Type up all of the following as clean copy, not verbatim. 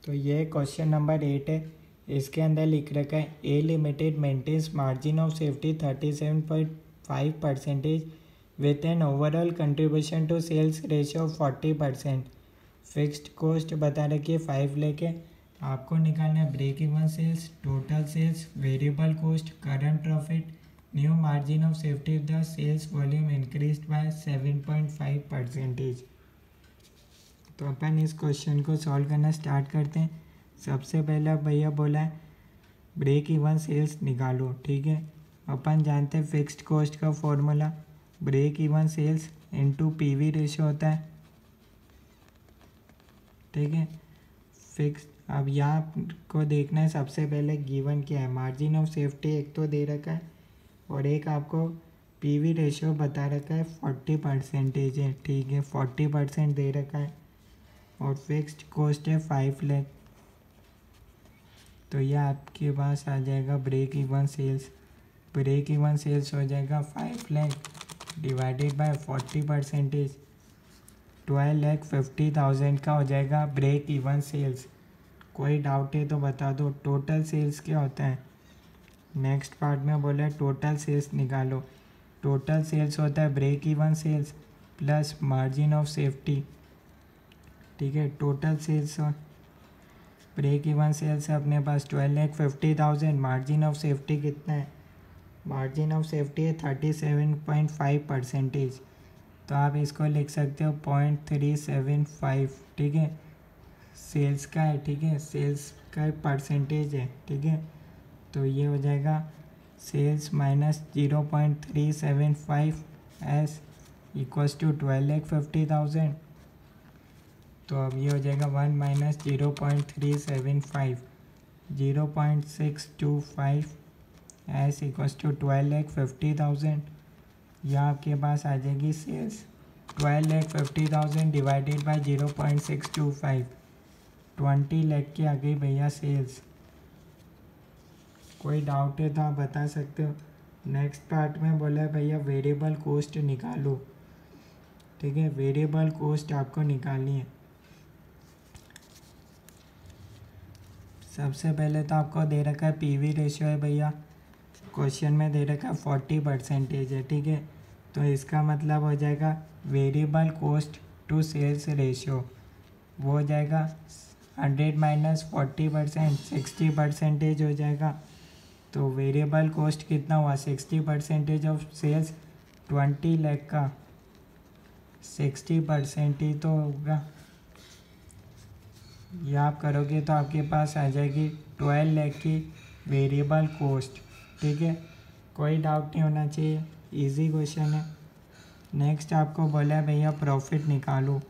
तो ये question number 8 है। इसके अंदर लिख रखा है a limited maintenance margin of safety 37.5% with an overall contribution to sales ratio of 40%। Fixed cost बता रखी है 5 लाख है। आपको निकालना है break even sales, total sales, variable cost, current profit, new margin of safety the sales volume increased by 7.5%। तो अपन इस question को सॉल्व करना स्टार्ट करते हैं। सबसे पहले भैया बोला है ब्रेक इवन सेल्स निकालो, ठीक है। अपन जानते हैं फिक्स्ड कॉस्ट का formula break even sales into PV ratio होता है, ठीक है। फिक्स अब यहाँ को देखना है सबसे पहले गिवन क्या है। मार्जिन ऑफ सेफ्टी एक तो दे रखा है और एक आपको पीवी रेशियो बता रखा है 40% है, ठीक है। 40% दे रखा है और फिक्स्ड कॉस्ट है 5 लाख। तो यह आपके पास आ जाएगा break even sales. Break even sales हो जाएगा 5 लाख डिवाइडेड बाय 40%, 12,50,000 का हो जाएगा ब्रेक इवन सेल्स। कोई डाउट है तो बता दो। टोटल सेल्स क्या होता है? नेक्स्ट पार्ट में बोला टोटल सेल्स निकालो। टोटल सेल्स होता है break even sales plus margin of safety, ठीक है। Total sales break even sales है अपने पास 12,50,000। मार्जिन ऑफ सेफ्टी कितना है? मार्जिन ऑफ सेफ्टी है 37.5%। तो आप इसको लिख सकते हो 0.375, ठीक है। सेल्स का है, ठीक है, सेल्स का परसेंटेज है, ठीक है। तो ये हो जाएगा sales minus 0.375 S equals to 12,50,000। तो अब ये हो जाएगा 1 माइनस 0.375 0.625 एस इक्वल्स टू 12,50,000। यह आपके पास आ जाएगी सेल्स 12,50,000 डिवाइडेड बाय 0.625, 20 लाख की आ गई भैया सेल्स। कोई डाउट है तो आप बता सकते हो। नेक्स्ट पार्ट में बोला है भैया वेरिएबल कॉस्ट निकालो, ठीक है। वेरिएबल कॉस्ट आपको निकालनी है। सबसे पहले तो आपको दे रखा है पीवी रेशियो है भैया, क्वेश्चन में दे रखा है 40% है, ठीक है। तो इसका मतलब हो जाएगा variable cost to sales ratio वो हो जाएगा 100 माइनस 40%, 60% हो जाएगा। तो वेरिएबल कॉस्ट कितना हुआ? 60% ऑफ सेल्स 20 लाख का 60% ही तो होगा। ये आप करोगे तो आपके पास आ जाएगी 12 लाख की वेरिएबल कॉस्ट, ठीक है। कोई डाउट नहीं होना चाहिए, इजी क्वेश्चन है। नेक्स्ट आपको बोला है भैया प्रॉफिट निकालो।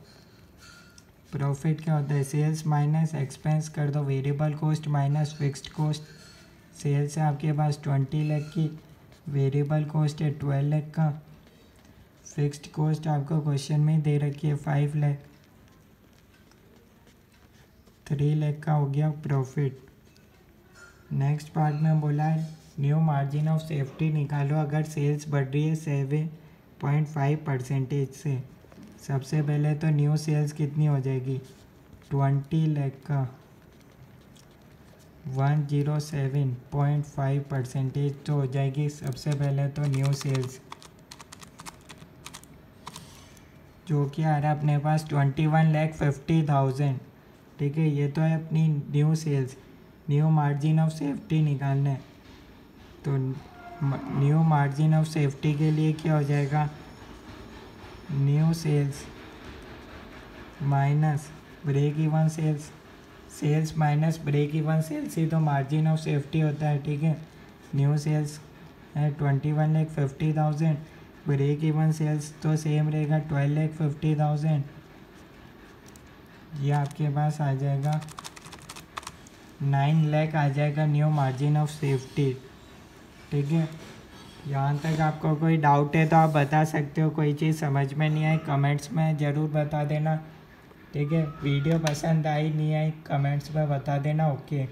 प्रॉफिट क्या होता है? सेल्स माइनस एक्सपेंस कर दो, variable cost minus fixed cost. Sales है आपके पास 20 लाख की, वेरिएबल कॉस्ट है 12 लाख का, फिक्स्ड कॉस्ट आपको क्वेश्चन में ही दे रखी है 5 लाख, 3 लाख का हो गया प्रॉफिट। नेक्स्ट पार्ट में बोला है न्यू मार्जिन ऑफ सेफ्टी निकालो अगर सेल्स बढ़ रही है 7.5% से। सबसे पहले तो न्यू सेल्स कितनी हो जाएगी? 20 लाख का 107.5% तो हो जाएगी सबसे पहले तो न्यू सेल्स, जो कि आ रहा है अपने पास 21,50,000, ठीक है। ये तो है अपनी new sales. New margin of safety निकालना है तो न्यू मार्जिन ऑफ सेफ्टी के लिए क्या हो जाएगा? New sales minus break even sales, sales minus break even sales ही तो मार्जिन ऑफ सेफ्टी होता है, ठीक है। न्यू सेल्स है 21,50,000, ब्रेक इवन सेल्स तो सेम रहेगा 12,50,000। ये आपके पास आ जाएगा 9 लाख आ जाएगा न्यू मार्जिन ऑफ सेफ्टी, ठीक है। यहाँ तक आपको कोई डाउट है तो आप बता सकते हो। कोई चीज़ समझ में नहीं आई कमेंट्स में ज़रूर बता देना, ठीक है। वीडियो पसंद आई नहीं आई कमेंट्स में बता देना, ओके।